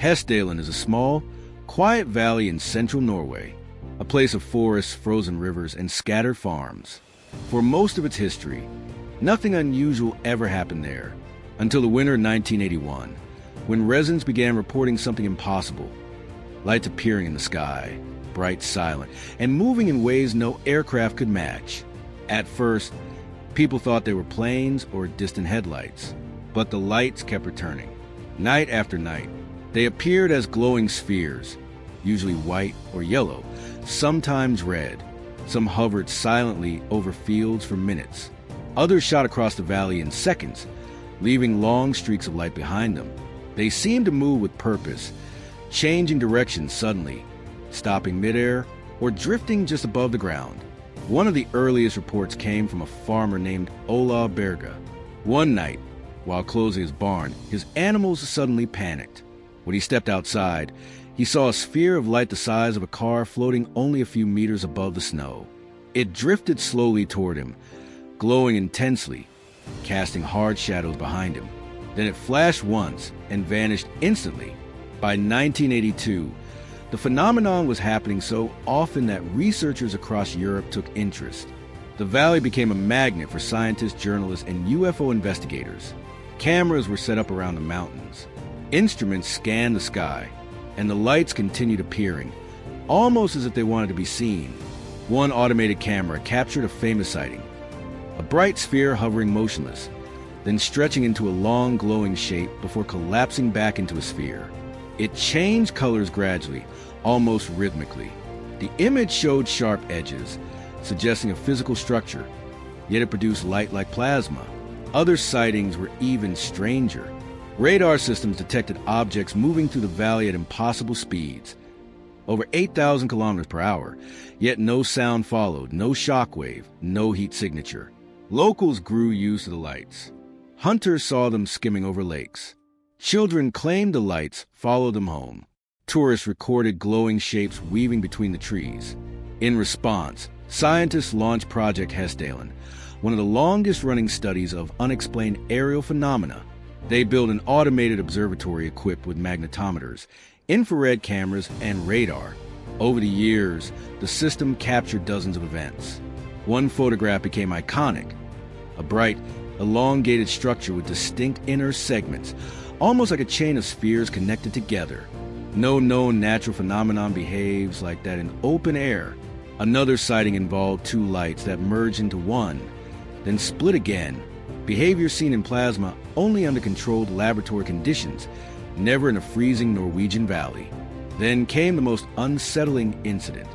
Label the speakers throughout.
Speaker 1: Hessdalen is a small, quiet valley in central Norway, a place of forests, frozen rivers, and scattered farms. For most of its history, nothing unusual ever happened there, until the winter of 1981, when residents began reporting something impossible. Lights appearing in the sky, bright, silent, and moving in ways no aircraft could match. At first, people thought they were planes or distant headlights, but the lights kept returning. Night after night, they appeared as glowing spheres, usually white or yellow, sometimes red. Some hovered silently over fields for minutes. Others shot across the valley in seconds, leaving long streaks of light behind them. They seemed to move with purpose, changing direction suddenly, stopping midair, or drifting just above the ground. One of the earliest reports came from a farmer named Ola Berga. One night, while closing his barn, his animals suddenly panicked. When he stepped outside, he saw a sphere of light the size of a car floating only a few meters above the snow. It drifted slowly toward him, glowing intensely, casting hard shadows behind him. Then it flashed once and vanished instantly. By 1982, the phenomenon was happening so often that researchers across Europe took interest. The valley became a magnet for scientists, journalists, and UFO investigators. Cameras were set up around the mountains. Instruments scanned the sky, and the lights continued appearing, almost as if they wanted to be seen. One automated camera captured a famous sighting, a bright sphere hovering motionless, then stretching into a long glowing shape before collapsing back into a sphere. It changed colors gradually, almost rhythmically. The image showed sharp edges, suggesting a physical structure, yet it produced light like plasma. Other sightings were even stranger. Radar systems detected objects moving through the valley at impossible speeds, over 8,000 kilometers per hour, yet no sound followed, no shockwave, no heat signature. Locals grew used to the lights. Hunters saw them skimming over lakes. Children claimed the lights followed them home. Tourists recorded glowing shapes weaving between the trees. In response, scientists launched Project Hessdalen, one of the longest-running studies of unexplained aerial phenomena. They built an automated observatory equipped with magnetometers, infrared cameras, and radar. Over the years, the system captured dozens of events. One photograph became iconic, a bright, elongated structure with distinct inner segments, almost like a chain of spheres connected together. No known natural phenomenon behaves like that in open air. Another sighting involved two lights that merged into one, then split again. Behavior seen in plasma only under controlled laboratory conditions, never in a freezing Norwegian valley. Then came the most unsettling incident.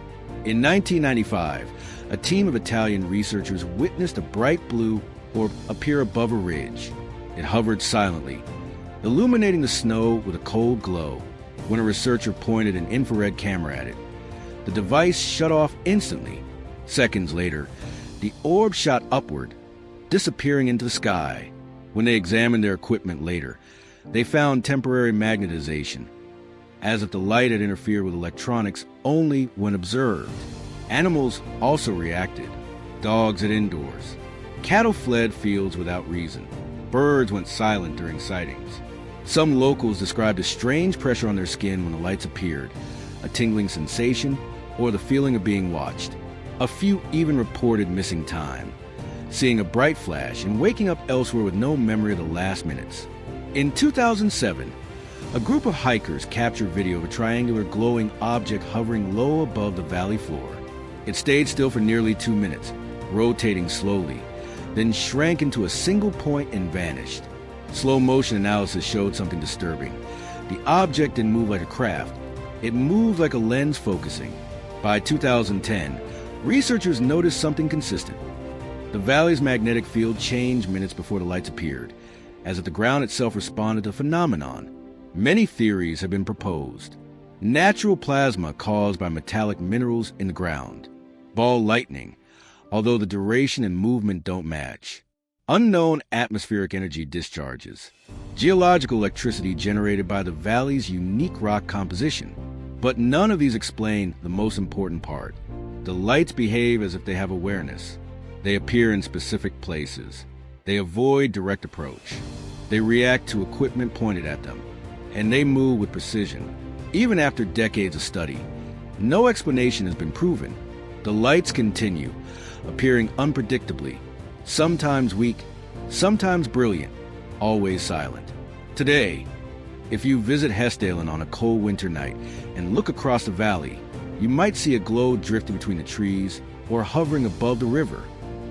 Speaker 1: In 1995, a team of Italian researchers witnessed a bright blue orb appear above a ridge. It hovered silently, illuminating the snow with a cold glow. When a researcher pointed an infrared camera at it, the device shut off instantly. Seconds later, the orb shot upward, disappearing into the sky. When they examined their equipment later, they found temporary magnetization, as if the light had interfered with electronics only when observed. Animals also reacted. Dogs at indoors. Cattle fled fields without reason. Birds went silent during sightings. Some locals described a strange pressure on their skin when the lights appeared, a tingling sensation, or the feeling of being watched. A few even reported missing time, seeing a bright flash and waking up elsewhere with no memory of the last minutes. In 2007, a group of hikers captured video of a triangular glowing object hovering low above the valley floor. It stayed still for nearly 2 minutes, rotating slowly, then shrank into a single point and vanished. Slow motion analysis showed something disturbing. The object didn't move like a craft. It moved like a lens focusing. By 2010, researchers noticed something consistent. The valley's magnetic field changed minutes before the lights appeared, as if the ground itself responded to the phenomenon. Many theories have been proposed. Natural plasma caused by metallic minerals in the ground. Ball lightning, although the duration and movement don't match. Unknown atmospheric energy discharges. Geological electricity generated by the valley's unique rock composition. But none of these explain the most important part. The lights behave as if they have awareness. They appear in specific places. They avoid direct approach. They react to equipment pointed at them. and they move with precision. Even after decades of study, no explanation has been proven. The lights continue, appearing unpredictably, sometimes weak, sometimes brilliant, always silent. Today, if you visit Hessdalen on a cold winter night and look across the valley, you might see a glow drifting between the trees or hovering above the river,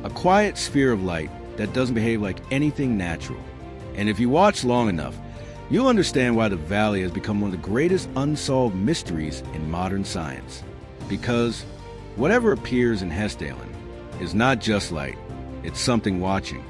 Speaker 1: a quiet sphere of light that doesn't behave like anything natural. And if you watch long enough, you'll understand why the valley has become one of the greatest unsolved mysteries in modern science. Because whatever appears in Hessdalen is not just light, it's something watching.